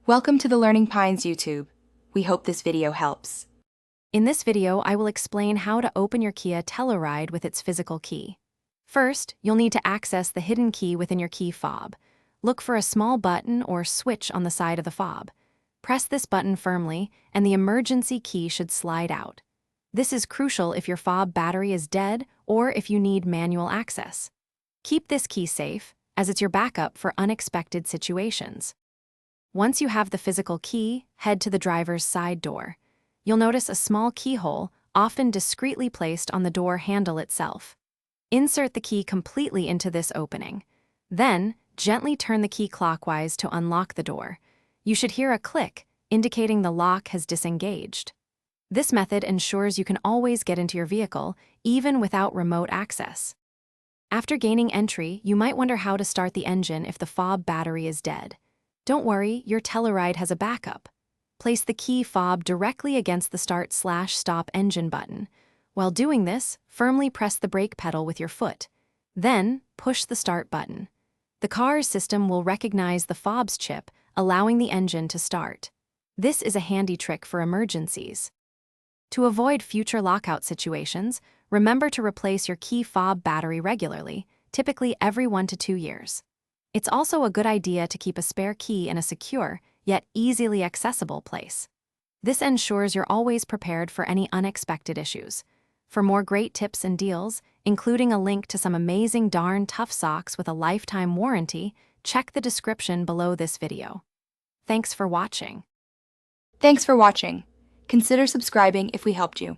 Welcome to the Learning Pines YouTube. We hope this video helps. In this video, I will explain how to open your Kia Telluride with its physical key. First, you'll need to access the hidden key within your key fob. Look for a small button or switch on the side of the fob. Press this button firmly, and the emergency key should slide out. This is crucial if your fob battery is dead or if you need manual access. Keep this key safe, as it's your backup for unexpected situations. Once you have the physical key, head to the driver's side door. You'll notice a small keyhole, often discreetly placed on the door handle itself. Insert the key completely into this opening. Then, gently turn the key clockwise to unlock the door. You should hear a click, indicating the lock has disengaged. This method ensures you can always get into your vehicle, even without remote access. After gaining entry, you might wonder how to start the engine if the fob battery is dead. Don't worry, your Telluride has a backup. Place the key fob directly against the start/stop engine button. While doing this, firmly press the brake pedal with your foot. Then, push the start button. The car's system will recognize the fob's chip, allowing the engine to start. This is a handy trick for emergencies. To avoid future lockout situations, remember to replace your key fob battery regularly, typically every 1 to 2 years. It's also a good idea to keep a spare key in a secure, yet easily accessible place. This ensures you're always prepared for any unexpected issues. For more great tips and deals, including a link to some amazing darn tough socks with a lifetime warranty, check the description below this video. Thanks for watching. Thanks for watching. Consider subscribing if we helped you.